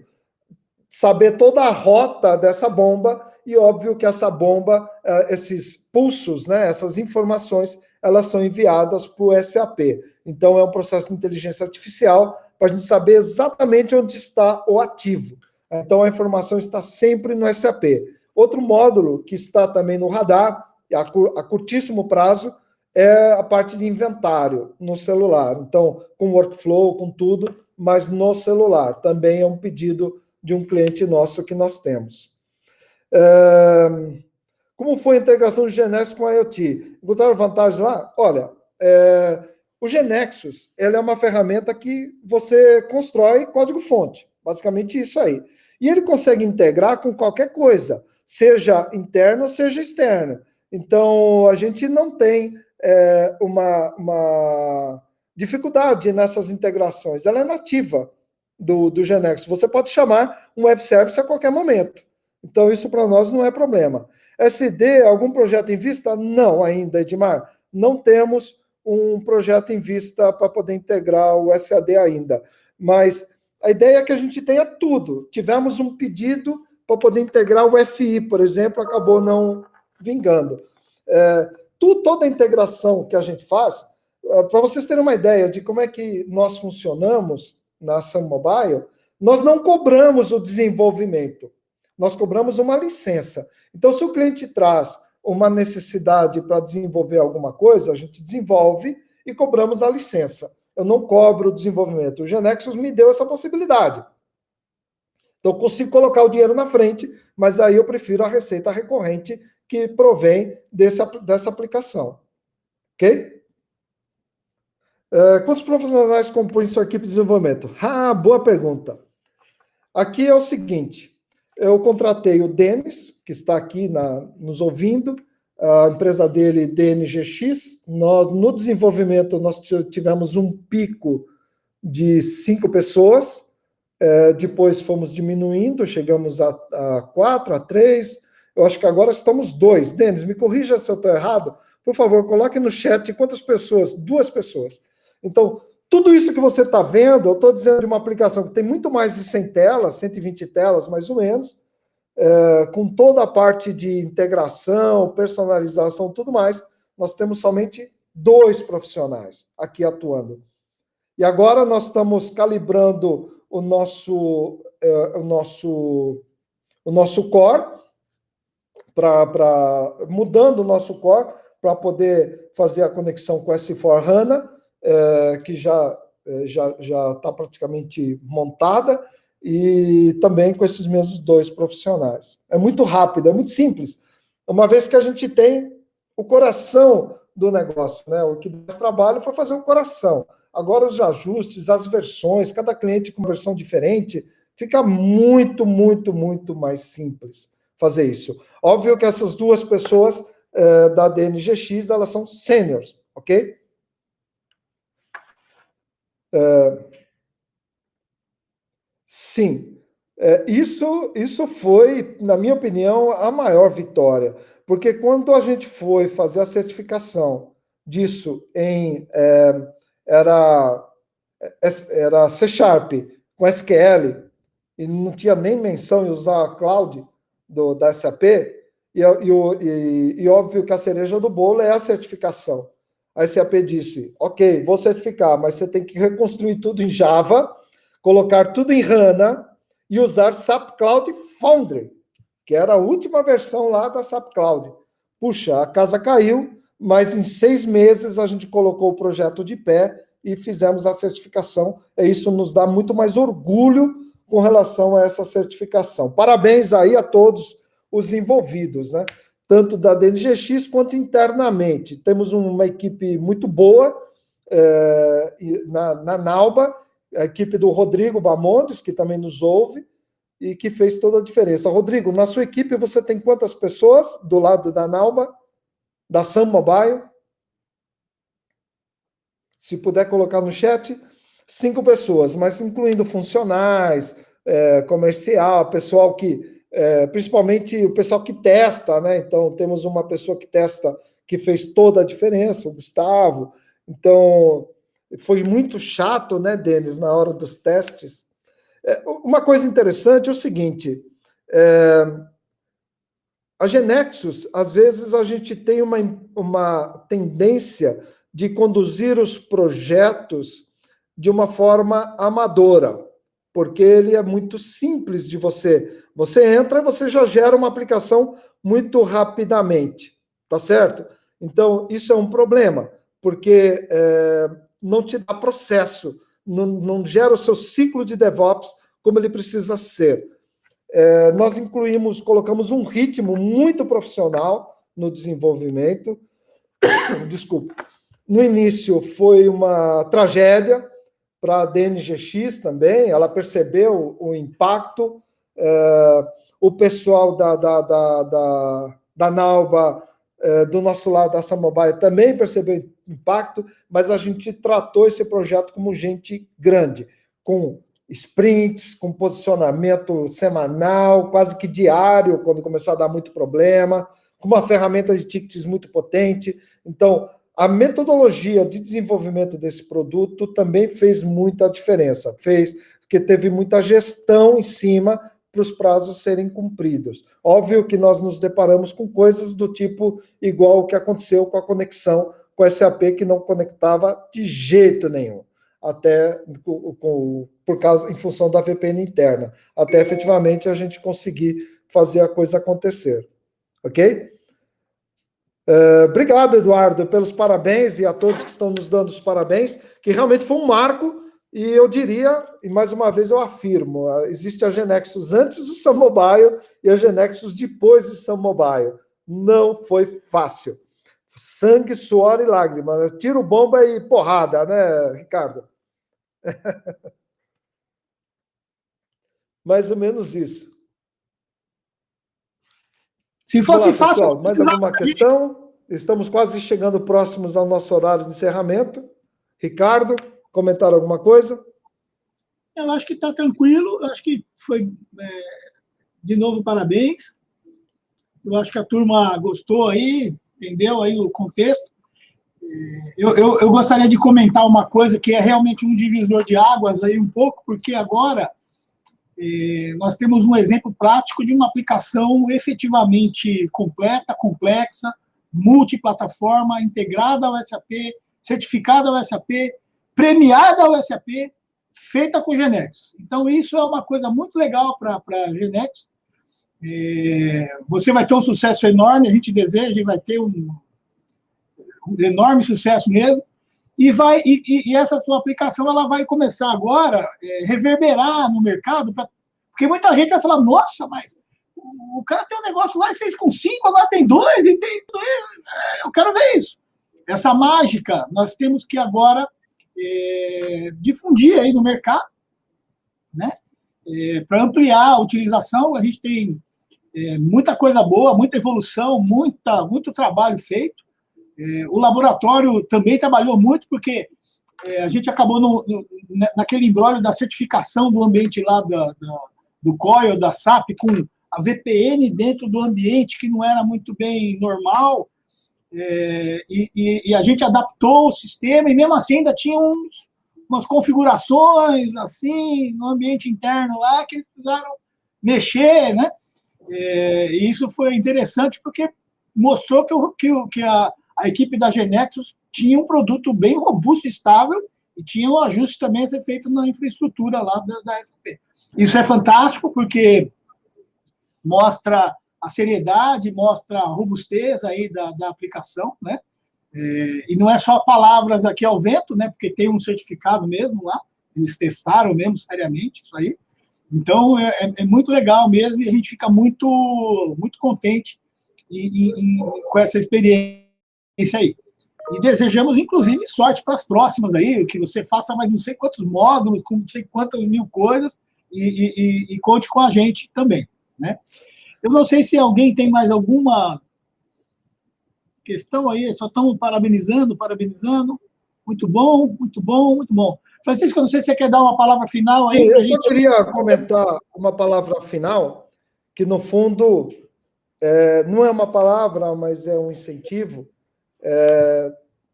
Speaker 2: saber toda a rota dessa bomba e óbvio que essa bomba, esses pulsos, né, essas informações, elas são enviadas para o SAP. Então, é um processo de inteligência artificial para a gente saber exatamente onde está o ativo. Então, a informação está sempre no SAP. Outro módulo que está também no radar, a curtíssimo prazo, é a parte de inventário no celular. Então, com workflow, com tudo, mas no celular. Também é um pedido de um cliente nosso que nós temos. Como foi a integração do GeneXus com a IoT? Encontraram vantagens lá? Olha, o GeneXus ele é uma ferramenta que você constrói código-fonte, basicamente isso aí. E ele consegue integrar com qualquer coisa, seja interno, seja externo. Então, a gente não tem uma dificuldade nessas integrações. Ela é nativa do GeneXus. Você pode chamar um web service a qualquer momento. Então, isso para nós não é problema. SD, algum projeto em vista? Não ainda, Edmar. Não temos um projeto em vista para poder integrar o SAD ainda. Mas a ideia é que a gente tenha tudo. Tivemos um pedido para poder integrar o FI, por exemplo, acabou não vingando. Toda a integração que a gente faz, para vocês terem uma ideia de como é que nós funcionamos na Sun Mobile, nós não cobramos o desenvolvimento, nós cobramos uma licença. Então, se o cliente traz uma necessidade para desenvolver alguma coisa, a gente desenvolve e cobramos a licença. Eu não cobro o desenvolvimento. O GeneXus me deu essa possibilidade. Então, eu consigo colocar o dinheiro na frente, mas aí eu prefiro a receita recorrente que provém dessa aplicação. Ok? Quantos profissionais compõem sua equipe de desenvolvimento? Boa pergunta. Aqui é o seguinte, eu contratei o Denis, que está aqui nos ouvindo, a empresa dele, DNGX. No desenvolvimento, nós tivemos um pico de 5 pessoas, depois fomos diminuindo, chegamos a 4, a 3, eu acho que agora estamos 2. Denis, me corrija se eu estou errado, por favor, coloque no chat quantas pessoas, 2 pessoas. Então, tudo isso que você está vendo, eu estou dizendo de uma aplicação que tem muito mais de 100 telas, 120 telas mais ou menos, com toda a parte de integração, personalização, tudo mais, nós temos somente 2 profissionais aqui atuando. E agora nós estamos calibrando o nosso core, mudando o nosso core para poder fazer a conexão com S4HANA, que já está praticamente montada, e também com esses mesmos 2 profissionais. É muito rápido, é muito simples, uma vez que a gente tem o coração do negócio, né? O que dá trabalho foi fazer o coração. Agora os ajustes, as versões, cada cliente com versão diferente, fica muito, muito, muito mais simples fazer isso. Óbvio que essas 2 pessoas da DNGX, elas são seniors, ok? Sim, isso foi, na minha opinião, a maior vitória, porque quando a gente foi fazer a certificação disso era C# com SQL, e não tinha nem menção em usar a cloud da SAP, e óbvio que a cereja do bolo é a certificação. A SAP disse, ok, vou certificar, mas você tem que reconstruir tudo em Java, colocar tudo em HANA e usar SAP Cloud Foundry, que era a última versão lá da SAP Cloud. Puxa, a casa caiu, mas em 6 meses a gente colocou o projeto de pé e fizemos a certificação. E isso nos dá muito mais orgulho com relação a essa certificação. Parabéns aí a todos os envolvidos, né? Tanto da DNGX quanto internamente. Temos uma equipe muito boa na Nauba, a equipe do Rodrigo Bamondes, que também nos ouve, e que fez toda a diferença. Rodrigo, na sua equipe você tem quantas pessoas do lado da Nauba, da Sun Mobile? Se puder colocar no chat, 5 pessoas, mas incluindo funcionais, comercial, pessoal que principalmente o pessoal que testa, né? Então, temos uma pessoa que testa, que fez toda a diferença, o Gustavo. Então, foi muito chato, né, Denis, na hora dos testes. Uma coisa interessante é o seguinte, a Genexus, às vezes, a gente tem uma tendência de conduzir os projetos de uma forma amadora, porque ele é muito simples de você entra e você já gera uma aplicação muito rapidamente, tá certo? Então, isso é um problema, porque não te dá processo, não gera o seu ciclo de DevOps como ele precisa ser. Nós colocamos um ritmo muito profissional no desenvolvimento. Desculpa. No início foi uma tragédia para a DNGX também, ela percebeu o impacto, o pessoal da Nauba, do nosso lado da Samobile, também percebeu o impacto, mas a gente tratou esse projeto como gente grande, com sprints, com posicionamento semanal, quase que diário, quando começar a dar muito problema, com uma ferramenta de tickets muito potente. Então, a metodologia de desenvolvimento desse produto também fez muita diferença, porque teve muita gestão em cima para os prazos serem cumpridos. Óbvio que nós nos deparamos com coisas do tipo igual o que aconteceu com a conexão com o SAP, que não conectava de jeito nenhum, até em função da VPN interna, até efetivamente a gente conseguir fazer a coisa acontecer. Ok? Obrigado, Eduardo, pelos parabéns, e a todos que estão nos dando os parabéns, que realmente foi um marco, e eu diria, e mais uma vez eu afirmo, existe a Genexus antes do Sun Mobile e a Genexus depois do Sun Mobile. Não foi fácil. Sangue, suor e lágrimas. Tiro, bomba e porrada, né, Ricardo? Mais ou menos isso.
Speaker 1: Se fosse fácil...
Speaker 2: Pessoal, mais alguma questão? Estamos quase chegando próximos ao nosso horário de encerramento. Ricardo, comentar alguma coisa?
Speaker 1: Eu acho que está tranquilo. Eu acho que foi, de novo, parabéns. Eu acho que a turma gostou aí, entendeu aí o contexto. Eu gostaria de comentar uma coisa que é realmente um divisor de águas aí um pouco, porque agora nós temos um exemplo prático de uma aplicação efetivamente completa, complexa, multiplataforma, integrada ao SAP, certificada ao SAP, premiada ao SAP, feita com Genexus. Então, isso é uma coisa muito legal para a Genexus. Você vai ter um sucesso enorme, a gente deseja, e vai ter um enorme sucesso mesmo. E essa sua aplicação ela vai começar agora a reverberar no mercado, porque muita gente vai falar, nossa, mas o cara tem um negócio lá e fez com 5, agora tem 2, e tem 2, eu quero ver isso. Essa mágica nós temos que agora difundir aí no mercado, né? Para ampliar a utilização. A gente tem muita coisa boa, muita evolução, muito trabalho feito. O laboratório também trabalhou muito, porque a gente acabou naquele imbróglio da certificação do ambiente lá do COI, da SAP, com a VPN dentro do ambiente, que não era muito bem normal, e a gente adaptou o sistema, e mesmo assim ainda tinha umas configurações assim no ambiente interno lá, que eles precisaram mexer, né? E isso foi interessante, porque mostrou que a equipe da Genexus tinha um produto bem robusto e estável, e tinha um ajuste também a ser feito na infraestrutura lá da SAP. Isso é fantástico, porque mostra a seriedade, mostra a robustez aí da aplicação, né? E não é só palavras aqui ao vento, né? Porque tem um certificado mesmo lá, eles testaram mesmo seriamente isso aí. Então, é muito legal mesmo, e a gente fica muito, muito contente com essa experiência aí. E desejamos, inclusive, sorte para as próximas aí, que você faça mais não sei quantos módulos, com não sei quantas mil coisas, e conte com a gente também, né? Eu não sei se alguém tem mais alguma questão aí, só estão parabenizando. Muito bom, muito bom, muito bom. Francisco, eu não sei se você quer dar uma palavra final aí.
Speaker 2: Eu só queria comentar uma palavra final, que, no fundo, não é uma palavra, mas é um incentivo.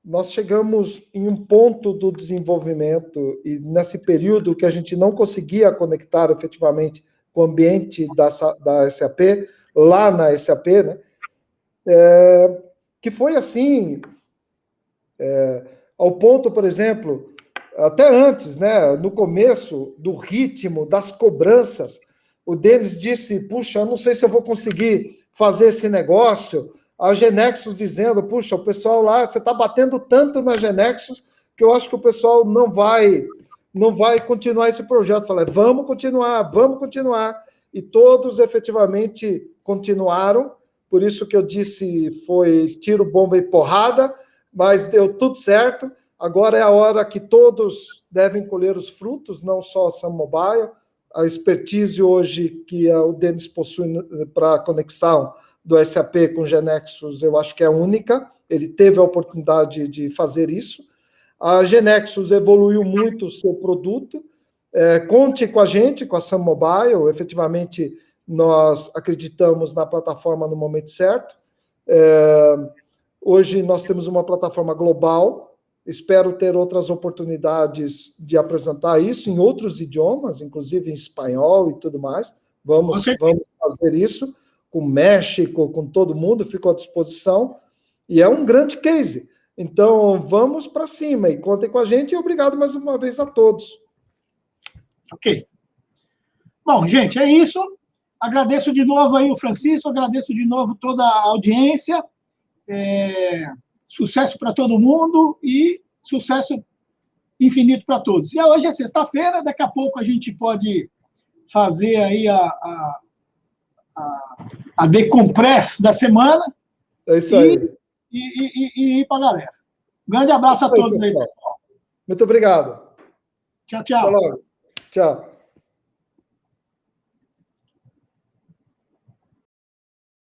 Speaker 2: Nós chegamos em um ponto do desenvolvimento, e nesse período que a gente não conseguia conectar efetivamente com o ambiente da SAP, lá na SAP, né? Que foi assim, ao ponto, por exemplo, até antes, né, no começo do ritmo, das cobranças, o Denis disse, puxa, eu não sei se eu vou conseguir fazer esse negócio. A Genexus dizendo, puxa, o pessoal lá, você está batendo tanto na Genexus que eu acho que o pessoal não vai continuar esse projeto. Eu falei, vamos continuar. E todos efetivamente continuaram, por isso que eu disse, foi tiro, bomba e porrada, mas deu tudo certo. Agora é a hora que todos devem colher os frutos, não só a Sun Mobile, a expertise hoje que o Denis possui para a conexão do SAP com o Genexus, eu acho que é única, ele teve a oportunidade de fazer isso. A Genexus evoluiu muito o seu produto, conte com a gente, com a Sun Mobile, efetivamente nós acreditamos na plataforma no momento certo. Hoje nós temos uma plataforma global, espero ter outras oportunidades de apresentar isso em outros idiomas, inclusive em espanhol e tudo mais. Vamos fazer isso com o México, com todo mundo, fico à disposição, e é um grande case. Então, vamos para cima e contem com a gente, e obrigado mais uma vez a todos.
Speaker 1: Ok. Bom, gente, é isso. Agradeço de novo aí o Francisco, agradeço de novo toda a audiência. Sucesso para todo mundo e sucesso infinito para todos. E hoje é sexta-feira, daqui a pouco a gente pode fazer aí a decompress da semana.
Speaker 2: É isso aí.
Speaker 1: E ir para a galera. Grande abraço a todos aí, pessoal.
Speaker 2: Muito obrigado.
Speaker 1: Tchau, tchau.
Speaker 2: Até logo. Tchau.